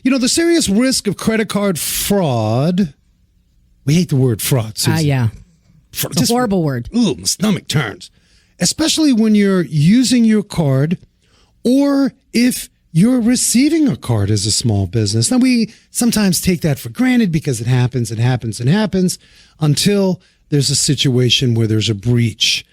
The serious risk of credit card fraud. We hate the word fraud, Susan. Yeah. It's a horrible word. Ooh, my stomach turns. Especially when you're using your card or if you're receiving a card as a small business. Now, we sometimes take that for granted because it happens until there's a situation where there's a breach.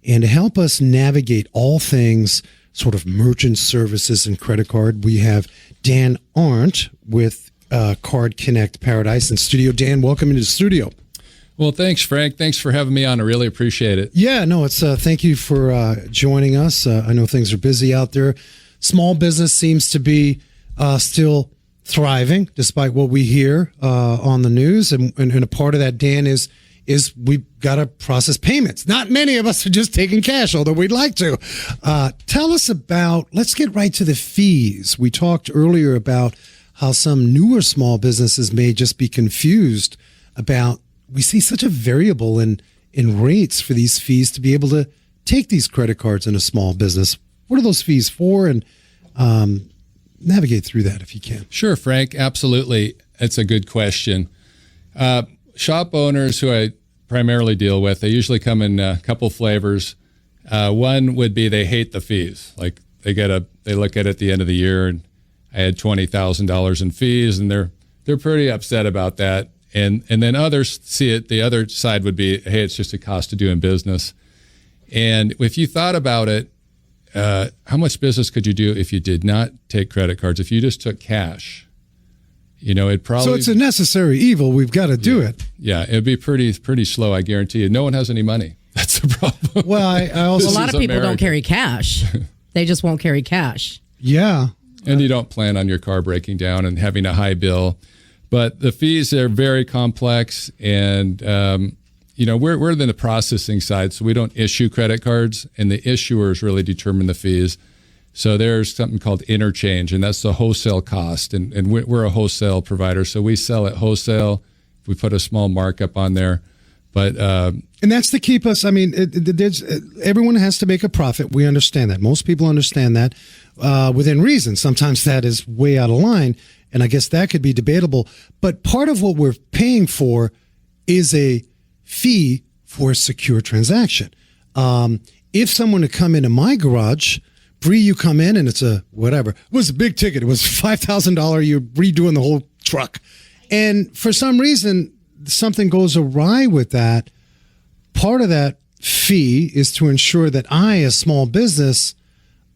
And to help us navigate all things sort of merchant services and credit card, we have Dan Arndt with CardConnect Paradise in studio. Dan, welcome into the studio. Well, thanks, Frank. Thanks for having me on. I really appreciate it. Yeah, no, it's thank you for joining us. I know things are busy out there. Small business seems to be still thriving, despite what we hear on the news. And a part of that, Dan, is we've got to process payments. Not many of us are just taking cash, although we'd like to. Tell us let's get right to the fees. We talked earlier about how some newer small businesses may just be confused about, we see such a variable in rates for these fees to be able to take these credit cards in a small business. What are those fees for? And navigate through that if you can. Sure, Frank. Absolutely. It's a good question. Shop owners who I primarily deal with, they usually come in a couple flavors. One would be they hate the fees. Like they look at it at the end of the year and I had $20,000 in fees, and they're pretty upset about that. And then others see it. The other side would be, hey, it's just a cost of doing business. And if you thought about it, how much business could you do if you did not take credit cards? If you just took cash, it probably. So it's a necessary evil. We've got to do it. Yeah, it'd be pretty slow. I guarantee you. No one has any money. That's the problem. Well, I also a lot of people don't carry cash. They just won't carry cash. Yeah, and you don't plan on your car breaking down and having a high bill. But the fees are very complex, and we're in the processing side, so we don't issue credit cards, and the issuers really determine the fees. So there's something called interchange, and that's the wholesale cost, and we're a wholesale provider, so we sell at wholesale. We put a small markup on there, but and that's to keep us. I mean, everyone has to make a profit. We understand that. Most people understand that within reason. Sometimes that is way out of line. And I guess that could be debatable. But part of what we're paying for is a fee for a secure transaction. If someone to come into my garage, Bree, you come in and it's it was a big ticket. It was $5,000. You're redoing the whole truck. And for some reason, something goes awry with that. Part of that fee is to ensure that I, as small business,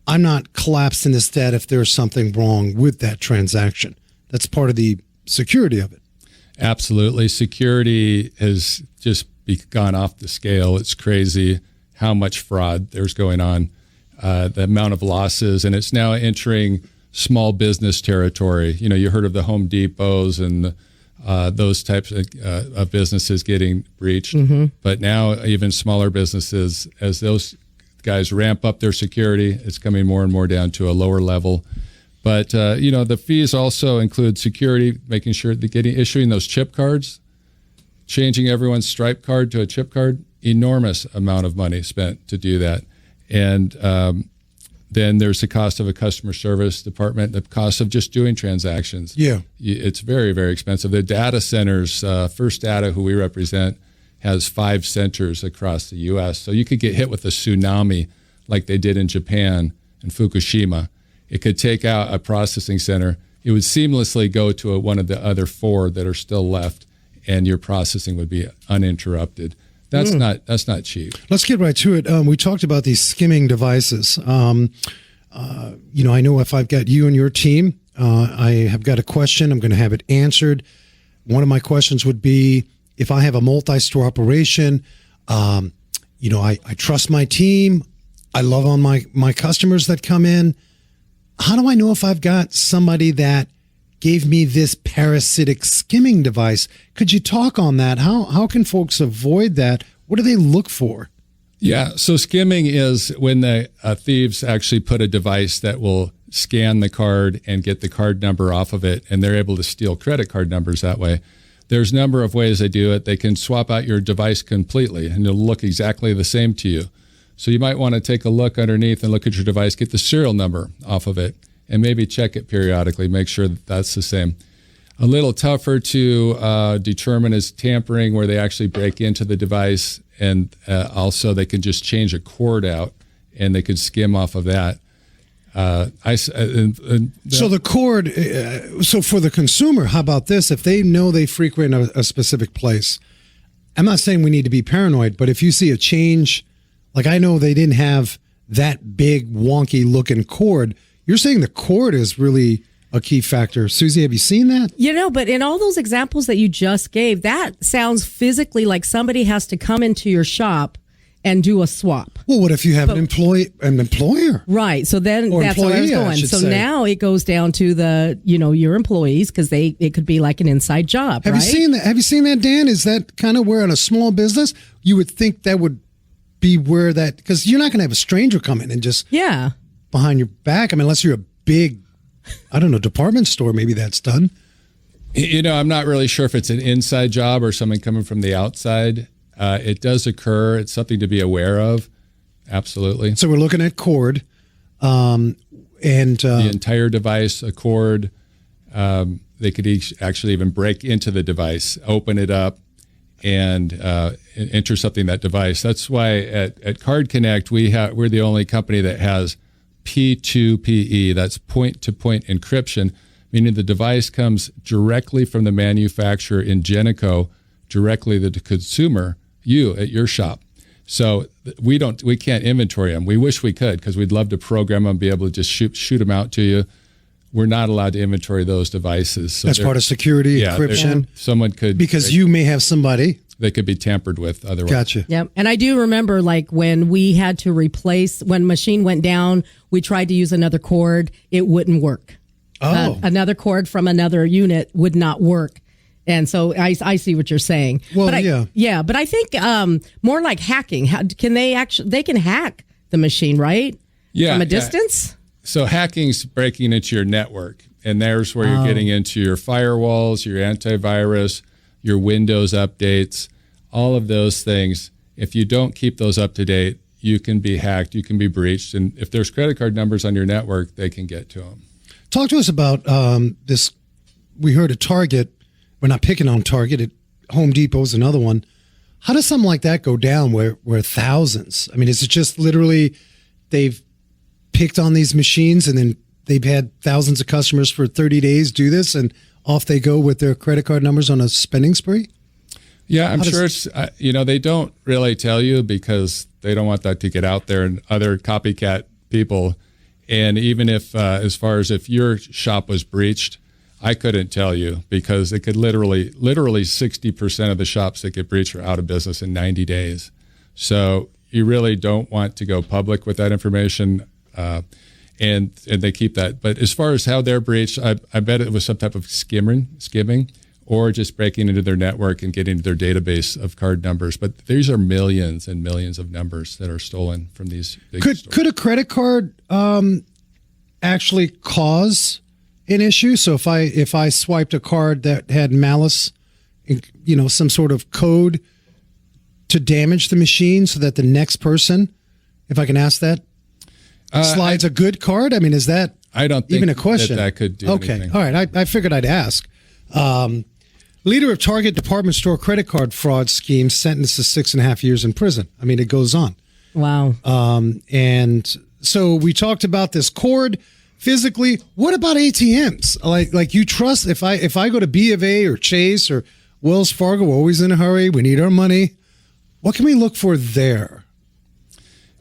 I'm not collapsed in this debt if there's something wrong with that transaction. That's part of the security of it. Absolutely. Security has just gone off the scale. It's crazy how much fraud there's going on, the amount of losses, and it's now entering small business territory. You heard of the Home Depots and those types of businesses getting breached. Mm-hmm. But now even smaller businesses, as those guys ramp up their security, it's coming more and more down to a lower level. But, the fees also include security, making sure that issuing those chip cards, changing everyone's Stripe card to a chip card, enormous amount of money spent to do that. And then there's the cost of a customer service department, the cost of just doing transactions. Yeah. It's very, very expensive. The data centers, First Data, who we represent, has 5 centers across the U.S. So you could get hit with a tsunami like they did in Japan and Fukushima. It could take out a processing center. It would seamlessly go to one of the other 4 that are still left, and your processing would be uninterrupted. That's not cheap. Let's get right to it. We talked about these skimming devices. I know if I've got you and your team, I have got a question. I'm going to have it answered. One of my questions would be, if I have a multi-store operation, I trust my team. I love on my customers that come in. How do I know if I've got somebody that gave me this parasitic skimming device? Could you talk on that? How can folks avoid that? What do they look for? Yeah, so skimming is when the thieves actually put a device that will scan the card and get the card number off of it, and they're able to steal credit card numbers that way. There's a number of ways they do it. They can swap out your device completely, and it'll look exactly the same to you. So you might want to take a look underneath and look at your device, get the serial number off of it, and maybe check it periodically, make sure that that's the same. A little tougher to determine is tampering, where they actually break into the device, and also they can just change a cord out and they could skim off of that. So the cord, so for the consumer, how about this? If they know they frequent a specific place, I'm not saying we need to be paranoid, but if you see a change, like I know they didn't have that big wonky looking cord, you're saying the cord is really a key factor. Susie, have you seen that? But in all those examples that you just gave, that sounds physically like somebody has to come into your shop and do a swap. Well, what if you have an employer? Right. So then Or that's where I was employee, I going. should So say. now it goes down to the, your employees, because it could be like an inside job. Have right? you seen that? Have you seen that, Dan? Is that kind of where in a small business you would think that would be where that, because you're not going to have a stranger come in and just behind your back. I mean, unless you're a big, I don't know, department store, maybe that's done. I'm not really sure if it's an inside job or someone coming from the outside. It does occur. It's something to be aware of. Absolutely. So we're looking at cord, and the entire device, a cord. They could actually even break into the device, open it up, and enter something in that device. That's why at CardConnect we're the only company that has P2PE. That's point-to-point encryption, meaning the device comes directly from the manufacturer in Genico, directly to the consumer, you at your shop. So we can't inventory them. We wish we could, because we'd love to program them, be able to just shoot them out to you. We're not allowed to inventory those devices. So that's part of security, encryption. Someone could, because you may have somebody. They could be tampered with otherwise. Gotcha. Yep. And I do remember, like, when we had to replace, when machine went down, we tried to use another cord. It wouldn't work. Oh. Another cord from another unit would not work. And so I see what you're saying. Well, but I think more like hacking. They can hack the machine, right? Yeah. From a distance? So hacking's breaking into your network, and there's where you're getting into your firewalls, your antivirus, your Windows updates, all of those things. If you don't keep those up to date, you can be hacked, you can be breached. And if there's credit card numbers on your network, they can get to them. Talk to us about this. We heard at Target, we're not picking on Target, at Home Depot's another one. How does something like that go down where thousands? I mean, is it just literally they've picked on these machines and then they've had thousands of customers for 30 days do this and off they go with their credit card numbers on a spending spree? Yeah, I'm sure it's, they don't really tell you because they don't want that to get out there and other copycat people. And even if, as far as if your shop was breached, I couldn't tell you, because it could literally 60% of the shops that get breached are out of business in 90 days. So you really don't want to go public with that information. And they keep that. But as far as how they're breached, I bet it was some type of skimming, or just breaking into their network and getting into their database of card numbers. But these are millions and millions of numbers that are stolen from these big stores. Could a credit card actually cause an issue? So if I swiped a card that had malice, some sort of code to damage the machine, so that the next person, if I can ask that, slides a good card? I mean, is that I don't think even a question? that could do anything. All right. I figured I'd ask. Leader of Target department store credit card fraud scheme sentenced to 6.5 years in prison. I mean, it goes on. Wow. And so we talked about this cord physically. What about ATMs? Like you trust, if I go to B of A or Chase or Wells Fargo, we're always in a hurry. We need our money. What can we look for there?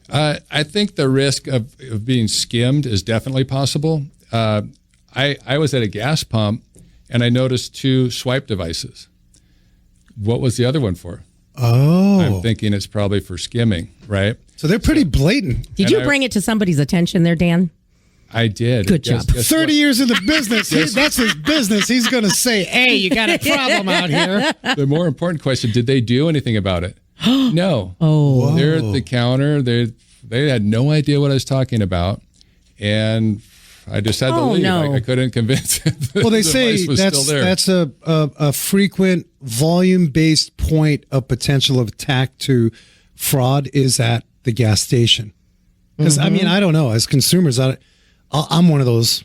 I think the risk of being skimmed is definitely possible. I was at a gas pump and I noticed 2 swipe devices. What was the other one for? Oh. I'm thinking it's probably for skimming, right? So they're pretty blatant. Did you bring it to somebody's attention there, Dan? I did. Good job. Guess 30 years in the business. That's his business. He's going to say, hey, you got a problem out here. The more important question, did they do anything about it? No. Oh. They're at the counter. They had no idea what I was talking about. And I just had to leave. No. I couldn't convince them. Well, they say still there. that's a frequent volume-based point of potential of attack to fraud is at the gas station. Because, I mean, I don't know. As consumers, I'm one of those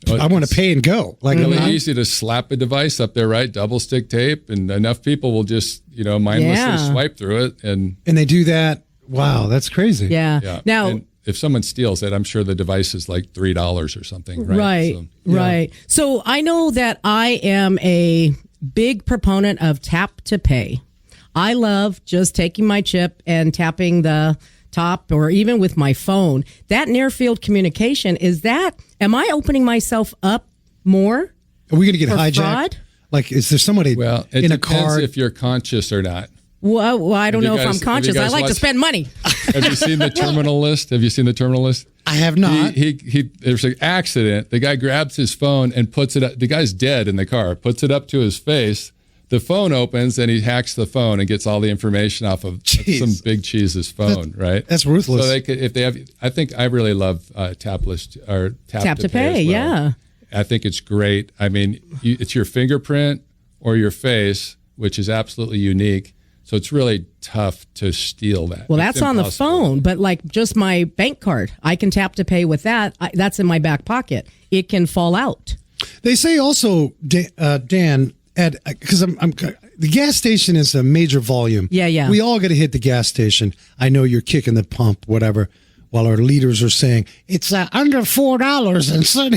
I want to pay and go. Like really easy to slap a device up there, right? Double stick tape, and enough people will just mindlessly swipe through it, and they do that. Wow, that's crazy. Yeah. Now, and if someone steals it, I'm sure the device is like $3 or something, right? Right. So I know that I am a big proponent of tap to pay. I love just taking my chip and tapping the top, or even with my phone. That near field communication, am I opening myself up more? Are we going to get hijacked? Fraud? Like, is there somebody in a car? If you're conscious or not. Well, I don't know if I'm conscious. I like to spend money. Have you seen the terminal list? I have not. There's an accident. The guy grabs his phone and puts it up. The guy's dead in the car, puts it up to his face. The phone opens and he hacks the phone and gets all the information off of some big cheese's phone, right? That's ruthless. So if they have, I think I really love tapless or tap to pay as well. Yeah. I think it's great. I mean, it's your fingerprint or your face, which is absolutely unique. So it's really tough to steal that. Well, that's on the phone, but like just my bank card, I can tap to pay with that. That's in my back pocket. It can fall out. They say also, Dan, because the gas station is a major volume. Yeah. We all got to hit the gas station. I know you're kicking the pump, whatever, while our leaders are saying it's under $4 and so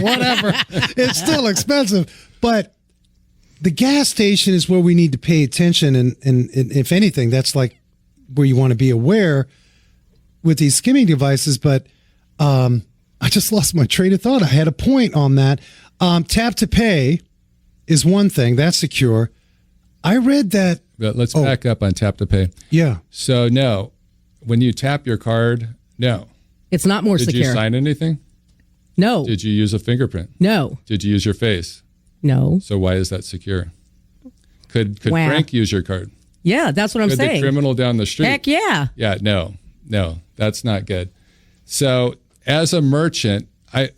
whatever. It's still expensive, but the gas station is where we need to pay attention, and if anything, that's like where you want to be aware with these skimming devices. But I just lost my train of thought. I had a point on that. Tap to pay is one thing. That's secure. I read that. But let's back up on tap to pay. Yeah. So no, when you tap your card, no. It's not more secure. Did you sign anything? No. Did you use a fingerprint? No. Did you use your face? No. So why is that secure? Could Frank use your card? Yeah, that's what I'm saying. Could the criminal down the street? Heck yeah. Yeah, no, that's not good. So as a merchant, I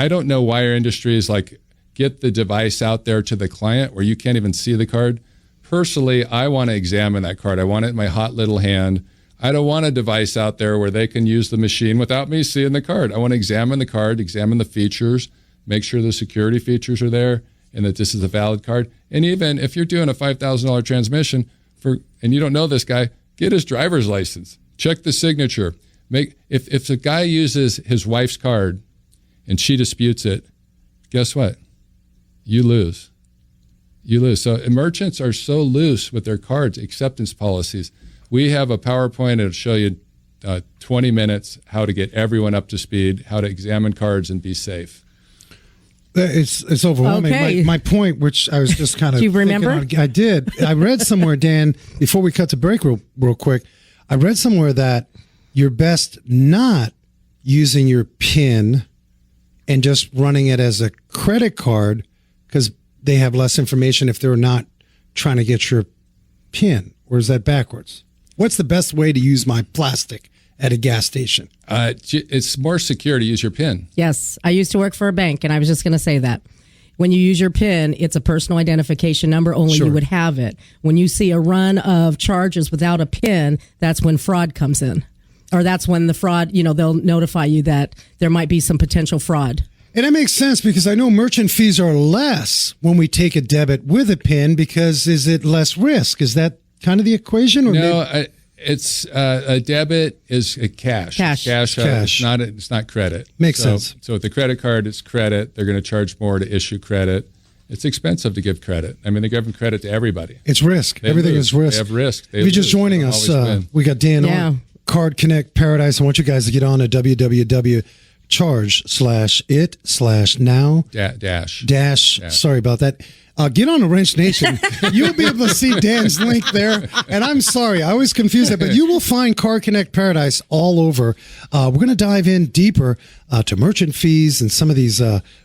don't know why our industry is like, get the device out there to the client where you can't even see the card. Personally, I want to examine that card. I want it in my hot little hand. I don't want a device out there where they can use the machine without me seeing the card. I want to examine the card, examine the features, make sure the security features are there and that this is a valid card. And even if you're doing a $5,000 transmission and you don't know this guy, get his driver's license. Check the signature. If the guy uses his wife's card and she disputes it, guess what? You lose. So merchants are so loose with their cards acceptance policies. We have a PowerPoint that'll show you 20 minutes how to get everyone up to speed, how to examine cards and be safe. It's overwhelming. Okay. My point, which I was just kind of Do you remember? I did. I read somewhere, Dan, before we cut to break real quick, I read somewhere that you're best not using your PIN and just running it as a credit card because they have less information if they're not trying to get your PIN. Or is that backwards? What's the best way to use my plastic at a gas station? It's more secure to use your PIN. Yes. I used to work for a bank, and I was just going to say that. When you use your PIN, it's a personal identification number. Only you would have it. When you see a run of charges without a PIN, that's when fraud comes in. Or that's when the fraud, they'll notify you that there might be some potential fraud. And that makes sense because I know merchant fees are less when we take a debit with a PIN because is it less risk? Is that kind of the equation? Or no, it's a debit is a cash. Cash. It's not credit. Makes sense. So with the credit card, it's credit. They're going to charge more to issue credit. It's expensive to give credit. I mean, they're giving credit to everybody. It's risk. Everything is risk. They have risk. If you're just joining us, we got Dan Arndt, CardConnect Paradise. I want you guys to get on to www.charge/it/now dash. Sorry about that. Get on to WrenchNation. You'll be able to see Dan's link there. And I'm sorry, I always confuse that, but you will find CardConnect Paradise all over. We're going to dive in deeper to merchant fees and some of these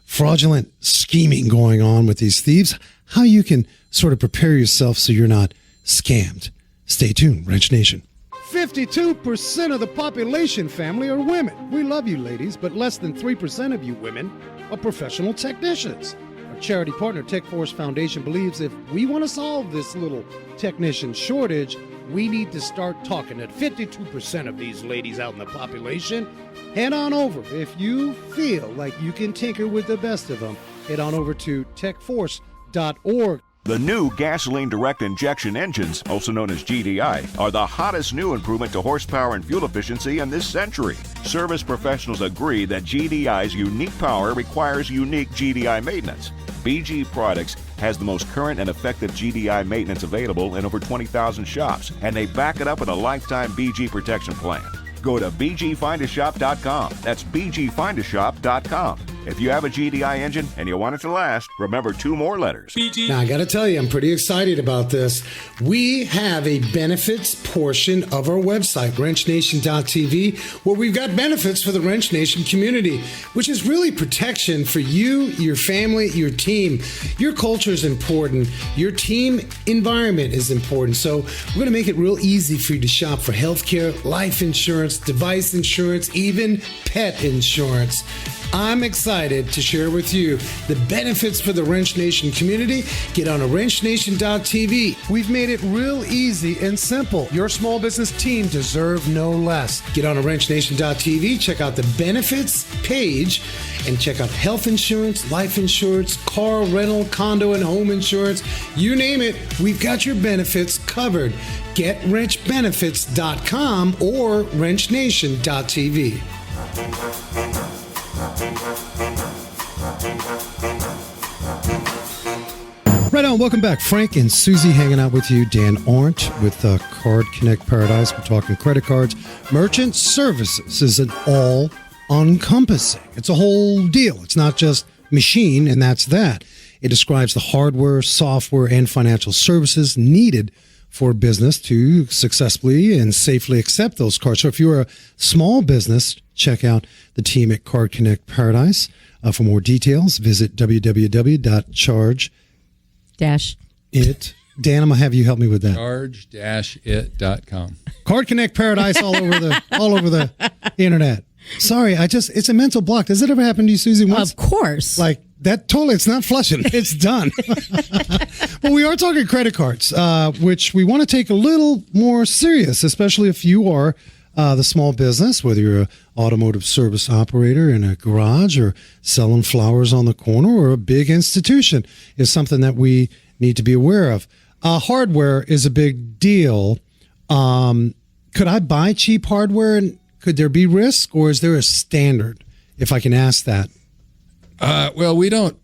fraudulent scheming going on with these thieves, how you can sort of prepare yourself so you're not scammed. Stay tuned, WrenchNation. 52% of the population, family, are women. We love you, ladies, but less than 3% of you women are professional technicians. Our charity partner, Tech Force Foundation, believes if we want to solve this little technician shortage, we need to start talking to 52% of these ladies out in the population. Head on over. If you feel like you can tinker with the best of them, head on over to techforce.org. The new gasoline direct injection engines, also known as GDI, are the hottest new improvement to horsepower and fuel efficiency in this century. Service professionals agree that GDI's unique power requires unique GDI maintenance. BG Products has the most current and effective GDI maintenance available in over 20,000 shops, and they back it up with a lifetime BG protection plan. Go to bgfindashop.com. That's bgfindashop.com. If you have a GDI engine and you want it to last, remember 2 more letters. Now, I got to tell you, I'm pretty excited about this. We have a benefits portion of our website, WrenchNation.tv, where we've got benefits for the Wrench Nation community, which is really protection for you, your family, your team. Your culture is important. Your team environment is important. So we're going to make it real easy for you to shop for healthcare, life insurance, device insurance, even pet insurance. I'm excited to share with you the benefits for the Wrench Nation community. Get on to WrenchNation.tv. We've made it real easy and simple. Your small business team deserve no less. Get on to WrenchNation.tv, check out the benefits page, and check out health insurance, life insurance, car rental, condo, and home insurance. You name it, we've got your benefits covered. Get WrenchBenefits.com or WrenchNation.tv. Right on. Welcome back. Frank and Susie hanging out with you. Dan Arndt with CardConnect Paradise. We're talking credit cards. Merchant services is an all-encompassing. It's a whole deal. It's not just machine, and that's that. It describes the hardware, software, and financial services needed for a business to successfully and safely accept those cards. So if you're a small business, check out the team at CardConnect Paradise. For more details, visit www.charge-it. Dan, I'm going to have you help me with that. Charge-it.com. CardConnect Paradise all over the internet. Sorry, it's a mental block. Does it ever happen to you, Susie, once? Of course. Like that, totally, it's not flushing. It's done. But we are talking credit cards, which we want to take a little more serious, especially if you are the small business, whether you're an automotive service operator in a garage or selling flowers on the corner, or a big institution, is something that we need to be aware of. Hardware is a big deal. Could I buy cheap hardware, and could there be risk, or is there a standard, if I can ask that? Well, we don't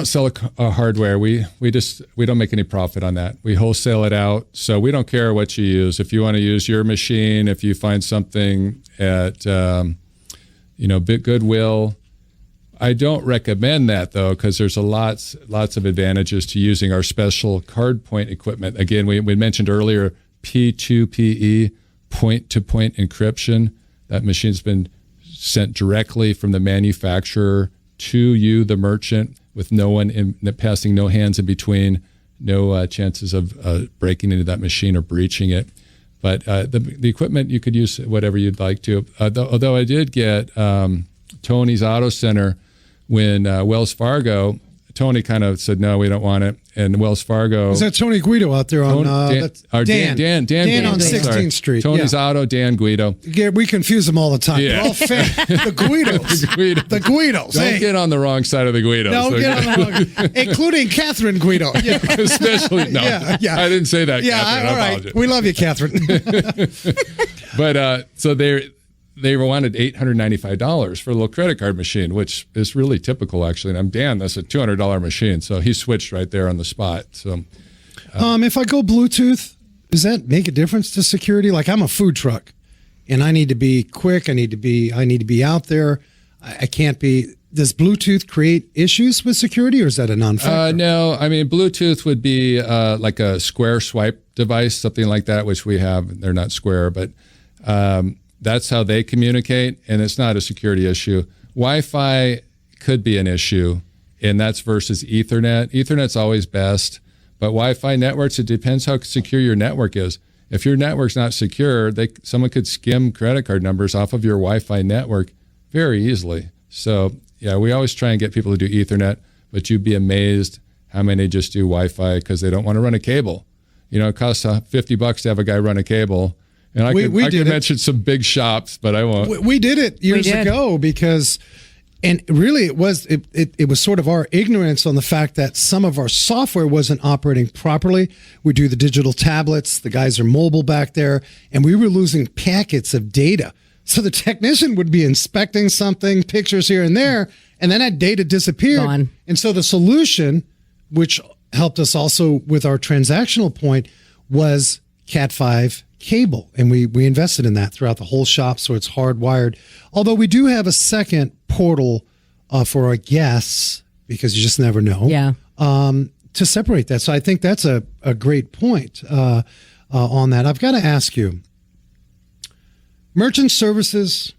sell a hardware. We don't make any profit on that. We wholesale it out, so we don't care what you use. If you want to use your machine, if you find something at Goodwill, I don't recommend that though, because there's lots of advantages to using our special card point equipment. Again, we mentioned earlier P2PE, point-to-point encryption. That machine's been sent directly from the manufacturer to you, the merchant, with no one passing no hands in between, no chances of breaking into that machine or breaching it. But the equipment, you could use whatever you'd like to. Although I did get Tony's Auto Center when Wells Fargo, Tony kind of said, no, we don't want it. And Wells Fargo. Is that Tony Guido out there on Dan on Guido, 16th Street? Tony's Auto, Dan Guido. Yeah, we confuse them all the time. Yeah. They're all the Guidos. The Guidos. Don't get on the wrong side of the Guidos. No, get on the wrong, including Catherine Guido. Yeah. Especially, no. Yeah. I didn't say that, Yeah, Catherine. all I right. apologize. We love you, Catherine. But so they wanted $895 for a little credit card machine, which is really typical, actually. And I'm Dan, that's a $200 machine. So he switched right there on the spot. So, if I go Bluetooth, does that make a difference to security? Like, I'm a food truck, and I need to be quick. I need to be out there. I can't be. Does Bluetooth create issues with security, or is that a non-factor? No, I mean, Bluetooth would be like a square swipe device, something like that, which we have. They're not square, but that's how they communicate, and it's not a security issue. Wi-Fi could be an issue, and that's versus Ethernet. Ethernet's always best, but Wi-Fi networks, it depends how secure your network is. If your network's not secure, someone could skim credit card numbers off of your Wi-Fi network very easily. So, yeah, we always try and get people to do Ethernet. but you'd be amazed how many just do Wi-Fi because they don't want to run a cable. You know, it costs $50 to have a guy run a cable. And I could mention some big shops, but I won't. We did it years ago because, and really it was sort of our ignorance on the fact that some of our software wasn't operating properly. We do the digital tablets. The guys are mobile back there, and we were losing packets of data. So the technician would be inspecting something, pictures here and there, and then that data disappeared. Gone. And so the solution, which helped us also with our transactional point, was Cat5 cable. And we invested in that throughout the whole shop, so it's hardwired. Although we do have a second portal for our guests, because you just never know, to separate that. So I think that's a great point on that. I've got to ask you, merchant services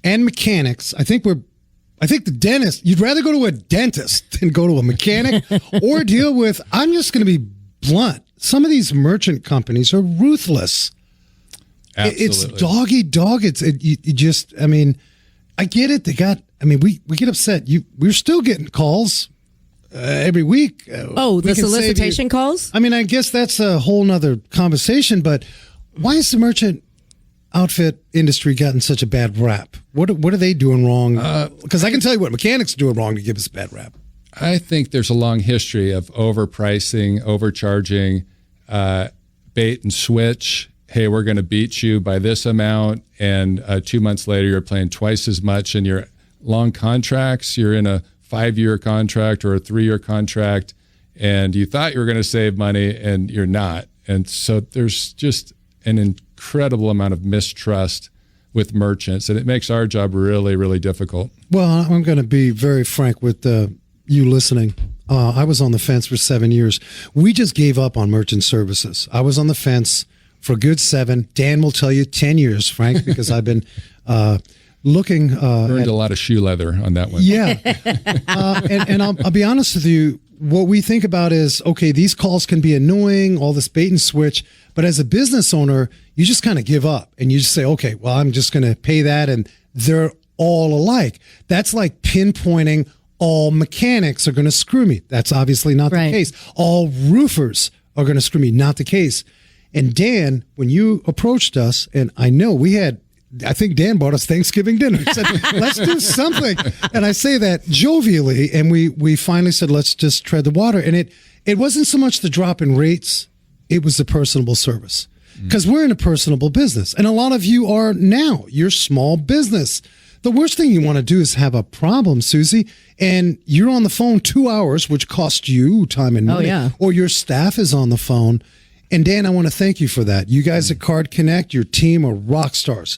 and mechanics, I think the dentist, you'd rather go to a dentist than go to a mechanic or deal with, I'm just going to be blunt, some of these merchant companies are ruthless. Absolutely. It's dog eat dog. I mean, I get it. We get upset. We're still getting calls every week. The solicitation calls? I mean, I guess that's a whole nother conversation, but why is the merchant outfit industry gotten such a bad rap? What are they doing wrong? Because I can tell you what mechanics are doing wrong to give us a bad rap. I think there's a long history of overpricing, overcharging, bait and switch. Hey, we're going to beat you by this amount, and 2 months later you're paying twice as much, and you're long contracts. You're in a 5-year contract or a 3-year contract, and you thought you were going to save money, and you're not. And so there's just an incredible amount of mistrust with merchants, and it makes our job really, really difficult. Well, I'm going to be very frank with you listening. I was on the fence for 7 years. We just gave up on merchant services. I was on the fence for a good 7. Dan will tell you 10 years, Frank, because I've been looking. Earned a lot of shoe leather on that one. Yeah. And I'll be honest with you. What we think about is, okay, these calls can be annoying, all this bait and switch. But as a business owner, you just kind of give up and you just say, okay, well, I'm just going to pay that. And they're all alike. That's like pinpointing all mechanics are going to screw me. That's obviously not the case. All roofers are going to screw me. Not the case. And Dan, when you approached us, and I know I think Dan bought us Thanksgiving dinner. He said, let's do something. And I say that jovially. And we finally said, let's just tread the water. And it wasn't so much the drop in rates. It was the personable service. Because we're in a personable business. And a lot of you are now. You're small business. The worst thing you want to do is have a problem, Susie, and you're on the phone 2 hours, which costs you time and money. Oh, yeah. Or your staff is on the phone. And Dan, I want to thank you for that. You guys at CardConnect, your team are rock stars.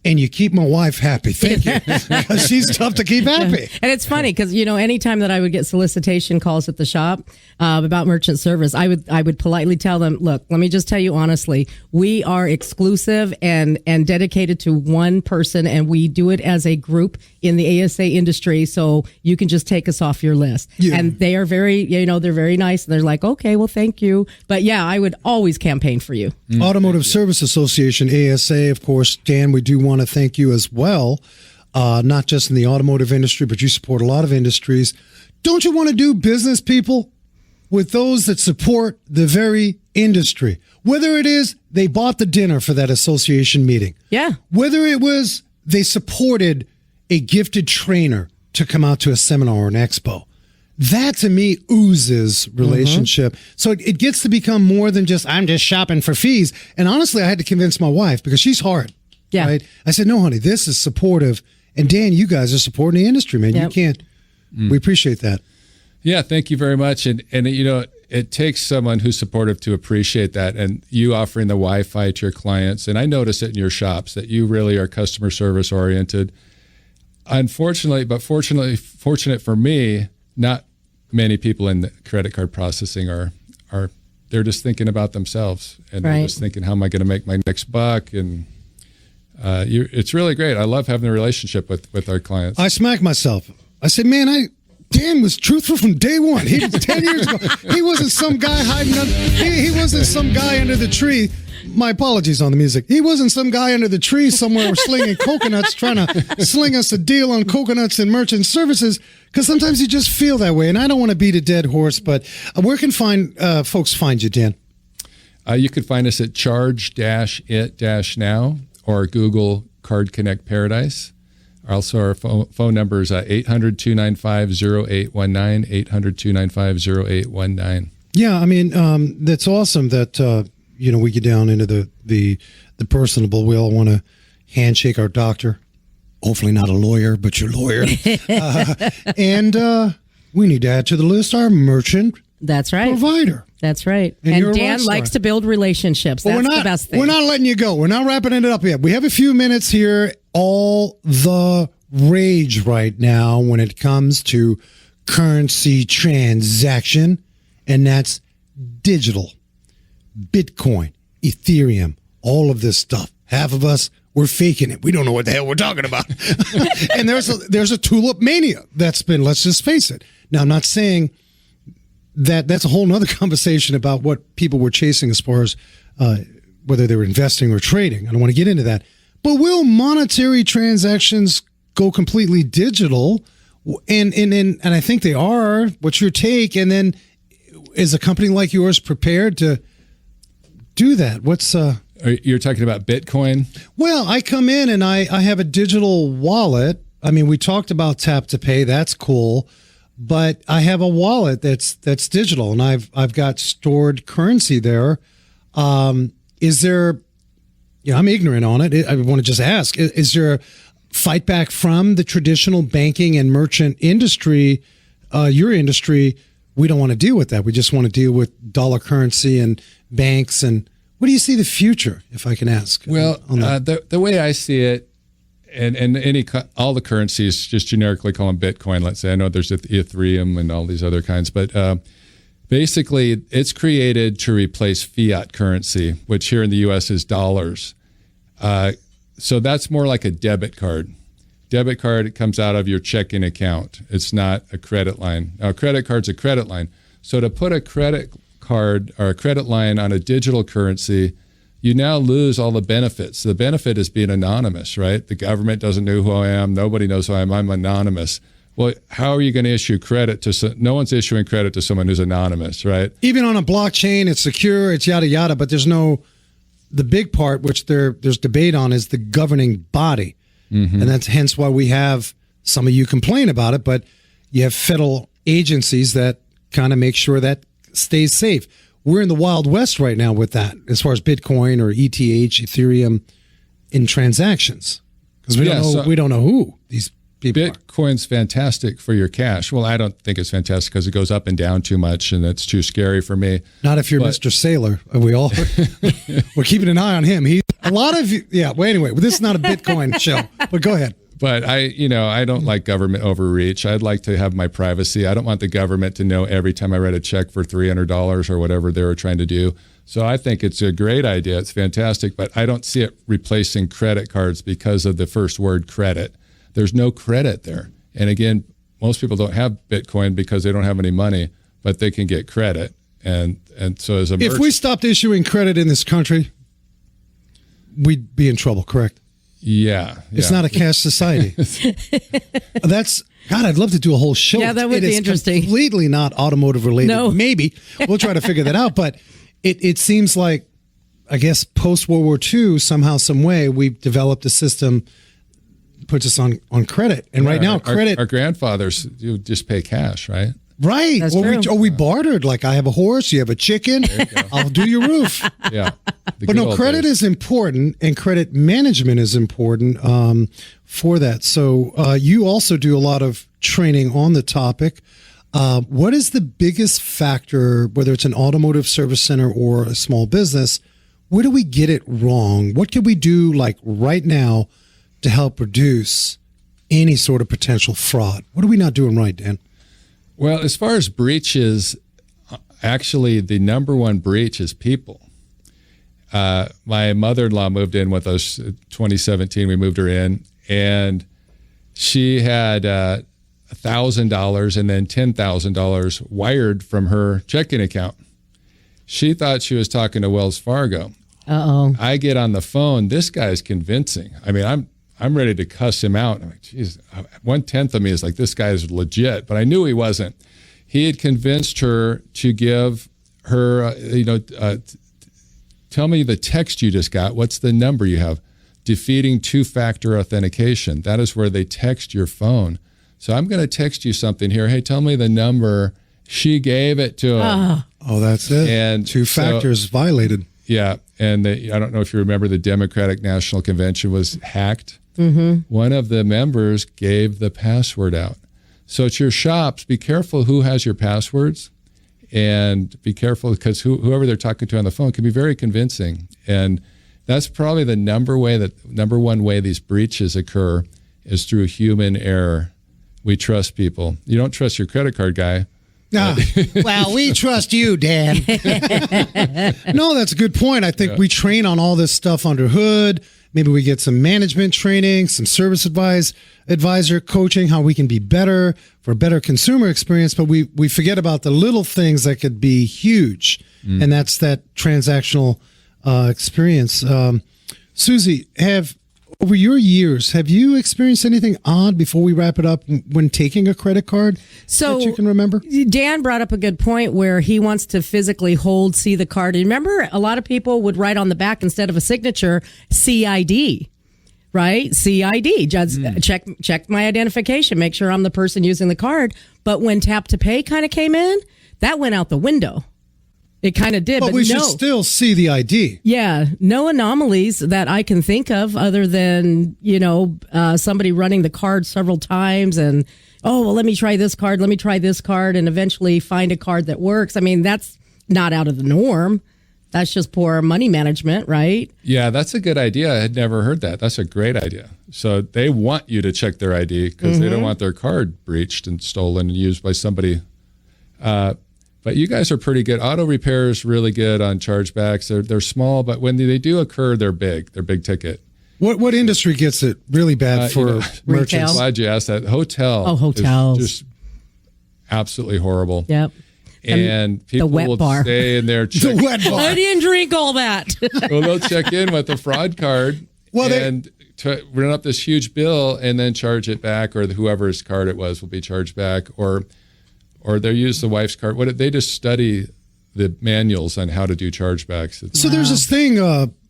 And you keep my wife happy. Thank you. Because she's tough to keep happy. And it's funny because, anytime that I would get solicitation calls at the shop about merchant service, I would politely tell them, look, let me just tell you honestly, we are exclusive and dedicated to one person, and we do it as a group in the ASA industry. So you can just take us off your list. Yeah. And they are very, they're very nice. And they're like, okay, well, thank you. But yeah, I would always campaign for you. Automotive Service Association, ASA, of course. Dan, we do want to thank you as well, not just in the automotive industry, but you support a lot of industries. Don't you want to do business, people, with those that support the very industry? Whether it is they bought the dinner for that association meeting. Yeah. Whether it was they supported a gifted trainer to come out to a seminar or an expo. That, to me, oozes relationship. So it gets to become more than just, I'm just shopping for fees. And honestly, I had to convince my wife because she's hard. Yeah. Right? I said, no, honey, this is supportive. And Dan, you guys are supporting the industry, man. Yep. You can't. We appreciate that. Yeah, thank you very much. And it takes someone who's supportive to appreciate that. And you offering the Wi-Fi to your clients. And I notice it in your shops that you really are customer service oriented. Unfortunately, but fortunate for me, not many people in the credit card processing are they're just thinking about themselves. And they're just thinking, how am I going to make my next buck? And it's really great. I love having a relationship with our clients. I smack myself. I said, man, Dan was truthful from day one. He was 10 years ago. He wasn't some guy hiding under. He wasn't some guy under the tree My apologies on the music. He wasn't some guy under the tree somewhere slinging coconuts, trying to sling us a deal on coconuts and merchant services, because sometimes you just feel that way. And I don't want to beat a dead horse, but where can folks find you, Dan? You can find us at charge-it-now or Google CardConnect Paradise. Also, our phone number is 800-295-0819, 800-295-0819. Yeah, I mean, that's awesome that, we get down into the personable. We all want to handshake our doctor. Hopefully not a lawyer, but your lawyer. And we need to add to the list our merchant That's right. provider. That's right. And you're a Dan rock star. likes to build relationships. But That's the best thing. We're not letting you go. We're not wrapping it up yet. We have a few minutes here. All the rage right now when it comes to currency transaction, and that's digital. Bitcoin, Ethereum, all of this stuff. Half of us, we're faking it. We don't know what the hell we're talking about. And there's a tulip mania that's been, let's just face it. Now, I'm not saying that's a whole nother conversation about what people were chasing as far as whether they were investing or trading. I don't want to get into that. But will monetary transactions go completely digital? And I think they are. What's your take? And then is a company like yours prepared to do that? You're talking about Bitcoin? Well, I come in and I have a digital wallet. I mean, we talked about tap to pay. That's cool. But I have a wallet that's digital, and I've got stored currency there. Is there? I'm ignorant on it. I want to just ask: is there a fight back from the traditional banking and merchant industry? Your industry, we don't want to deal with that. We just want to deal with dollar currency and banks. And what do you see the future, if I can ask? Well, the way I see it. And all the currencies, just generically call them Bitcoin. Let's say I know there's Ethereum and all these other kinds, but basically it's created to replace fiat currency, which here in the U.S. is dollars. So that's more like a debit card. Debit card, it comes out of your checking account. It's not a credit line. Now, a credit card's a credit line. So to put a credit card or a credit line on a digital currency, you now lose all the benefits. The benefit is being anonymous, right? The government doesn't know who I am. Nobody knows who I am. I'm anonymous. Well, how are you going to issue credit to no one's issuing credit to someone who's anonymous, right? Even on a blockchain, it's secure, it's yada, yada, but there's the big part, which there's debate on, is the governing body. Mm-hmm. And that's hence why we have, some of you complain about it, but you have federal agencies that kind of make sure that stays safe. We're in the Wild West right now with that, as far as Bitcoin or ETH, Ethereum, in transactions, because we don't know who these people are. Bitcoin's fantastic for your cash. Well, I don't think it's fantastic because it goes up and down too much, and it's too scary for me. Not if you're Mr. Sailor. We're keeping an eye on him. A lot of you. Yeah. Well, anyway, this is not a Bitcoin show, but go ahead. But I don't like government overreach. I'd like to have my privacy. I don't want the government to know every time I write a check for $300 or whatever they were trying to do. So I think it's a great idea. It's fantastic, but I don't see it replacing credit cards because of the first word credit. There's no credit there. And again, most people don't have Bitcoin because they don't have any money, but they can get credit. And so as a merchant, if we stopped issuing credit in this country, we'd be in trouble, correct? Yeah. It's not a cash society. God, I'd love to do a whole show. Yeah, that would be interesting. It's completely not automotive related. No. Maybe. We'll try to figure that out. But it seems like, I guess, post-World War II, somehow, some way, we've developed a system that puts us on credit. And right now, credit... Our grandfathers, you just pay cash, right? Right. That's true. We bartered. Like, I have a horse, you have a chicken, I'll do your roof. Yeah. But no, credit is important, and credit management is important for that. So you also do a lot of training on the topic. What is the biggest factor, whether it's an automotive service center or a small business, where do we get it wrong? What can we do, like right now, to help reduce any sort of potential fraud? What are we not doing right, Dan? Well, as far as breaches, actually the number one breach is people. My mother-in-law moved in with us 2017. We moved her in, and she had $1,000 and then $10,000 wired from her checking account. She thought she was talking to Wells Fargo. Uh-oh. I get on the phone. This guy's convincing. I mean, I'm ready to cuss him out. I'm like, geez, 1/10 of me is like, this guy is legit, but I knew he wasn't. He had convinced her to give her, tell me the text you just got. What's the number you have? Defeating two-factor authentication. That is where they text your phone. So I'm going to text you something here. Hey, tell me the number. She gave it to him. Oh, that's it. And two factors violated. Yeah. And I don't know if you remember, the Democratic National Convention was hacked. Mm-hmm. One of the members gave the password out. So at your shops, be careful who has your passwords, and be careful because whoever they're talking to on the phone can be very convincing. And that's probably the number one way these breaches occur is through human error. We trust people. You don't trust your credit card guy. Well, we trust you, Dan. No, that's a good point. I think we train on all this stuff under hood. Maybe we get some management training, some service advisor coaching, how we can be better for a better consumer experience. But we forget about the little things that could be huge. And that's that transactional experience. Susie, over your years, have you experienced anything odd before we wrap it up when taking a credit card that you can remember? Dan brought up a good point where he wants to physically see the card. And remember, a lot of people would write on the back instead of a signature, CID, right? CID, just check my identification, make sure I'm the person using the card. But when tap to pay kind of came in, that went out the window. It kind of did, but we should still see the ID. Yeah, no anomalies that I can think of other than, somebody running the card several times and, let me try this card, and eventually find a card that works. I mean, that's not out of the norm. That's just poor money management, right? Yeah, that's a good idea. I had never heard that. That's a great idea. So they want you to check their ID because they don't want their card breached and stolen and used by somebody. But you guys are pretty good. Auto repair is really good on chargebacks. They're small, but when they do occur, they're big. They're big ticket. What industry gets it really bad for merchants? I'm glad you asked that. Hotel. Oh, hotels. Is just absolutely horrible. Yep. And people will stay in there. The wet bar. I didn't drink all that. Well, they'll check in with a fraud card and run up this huge bill and then charge it back, or whoever's card it was will be charged back, or they use the wife's card. They just study the manuals on how to do chargebacks. So there's this thing,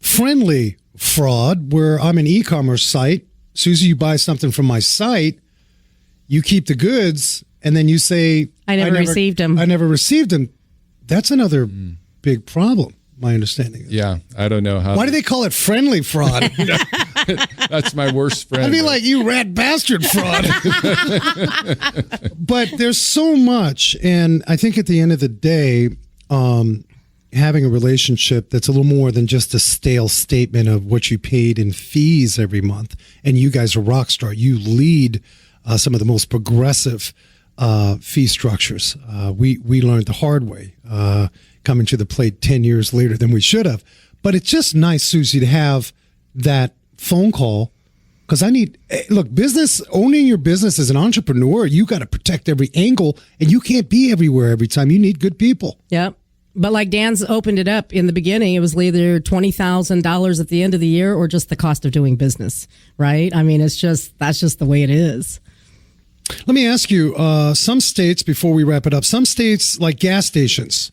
friendly fraud, where I'm an e-commerce site. Susie, you buy something from my site, you keep the goods, and then you say, I never received them. I never received them. That's another big problem, my understanding. Yeah, I don't know how. Why do they call it friendly fraud? That's my worst friend. I'd be like, you rat bastard fraud. But there's so much. And I think at the end of the day, having a relationship that's a little more than just a stale statement of what you paid in fees every month. And you guys are Rockstar. You lead some of the most progressive fee structures. We learned the hard way, coming to the plate 10 years later than we should have. But it's just nice, Susie, to have that phone call, because owning your business as an entrepreneur, you got to protect every angle, and you can't be everywhere every time. You need good people. Yep. But like Dan's opened it up in the beginning, it was either $20,000 at the end of the year or just the cost of doing business, right? I mean, that's just the way it is. Let me ask you, some states, before we wrap it up, some states like gas stations,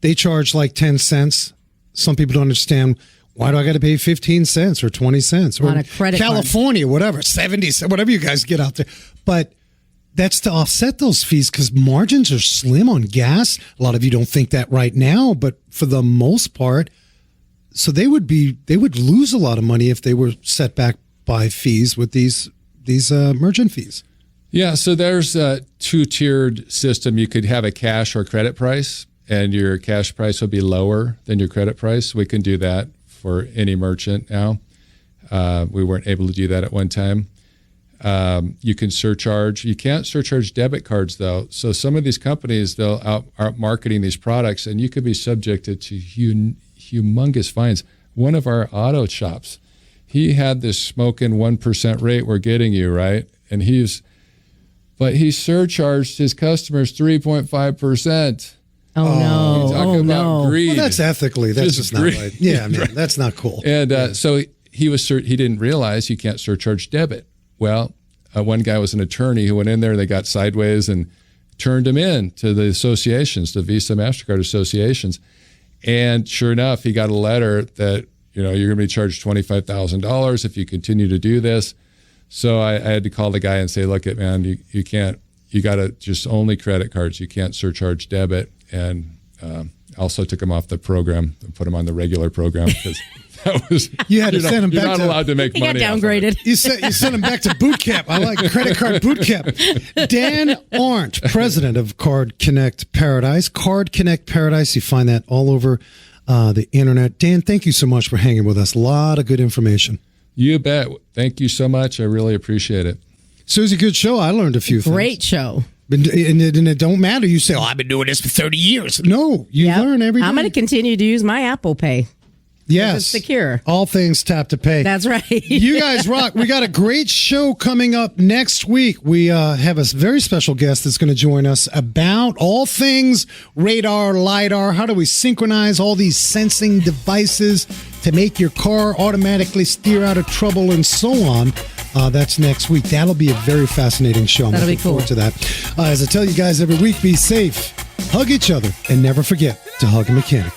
they charge like 10 cents. Some people don't understand. Why do I got to pay 15 cents or 20 cents? Or on a credit California, card. Whatever, 70 cents, whatever you guys get out there. But that's to offset those fees because margins are slim on gas. A lot of you don't think that right now, but for the most part, so they would lose a lot of money if they were set back by fees with these merchant fees. Yeah, so there's a two-tiered system. You could have a cash or credit price, and your cash price will be lower than your credit price. We can do that for any merchant now. We weren't able to do that at one time. You can surcharge. You can't surcharge debit cards, though. So some of these companies, they'll out marketing these products, and you could be subjected to humongous fines. One of our auto shops, he had this smoking 1% rate we're getting you, right? And but he surcharged his customers 3.5%. Oh, no. Talk Oh, about no. greed. Well, that's ethically, that's just not greed. right. Yeah, man, that's not cool. And so he didn't realize you can't surcharge debit. Well, one guy was an attorney who went in there, they got sideways and turned him in to the associations, the Visa, MasterCard associations. And sure enough, he got a letter that, you're going to be charged $25,000 if you continue to do this. So I had to call the guy and say, look, man, you can't, you got to just only credit cards. You can't surcharge debit. And also took him off the program and put him on the regular program because that was, You had to send him you're back not to allowed to make He money. got off of it. downgraded. You sent him back to boot camp. I like credit card boot camp. Dan Arndt, president of CardConnect Paradise. CardConnect Paradise. You find that all over the internet. Dan, thank you so much for hanging with us. A lot of good information. You bet. Thank you so much. I really appreciate it. Susie, good show. I learned a few things. Great show. And it don't matter. You say, I've been doing this for 30 years. No, you Yep. learn every day. I'm going to continue to use my Apple Pay. Yes. It's secure. All things tap to pay. That's right. You guys rock. We got a great show coming up next week. We have a very special guest that's going to join us about all things radar, LiDAR. How do we synchronize all these sensing devices to make your car automatically steer out of trouble and so on? That's next week. That'll be a very fascinating show. I'm That'll be looking forward cool. to that. As I tell you guys every week, be safe, hug each other, and never forget to hug a mechanic.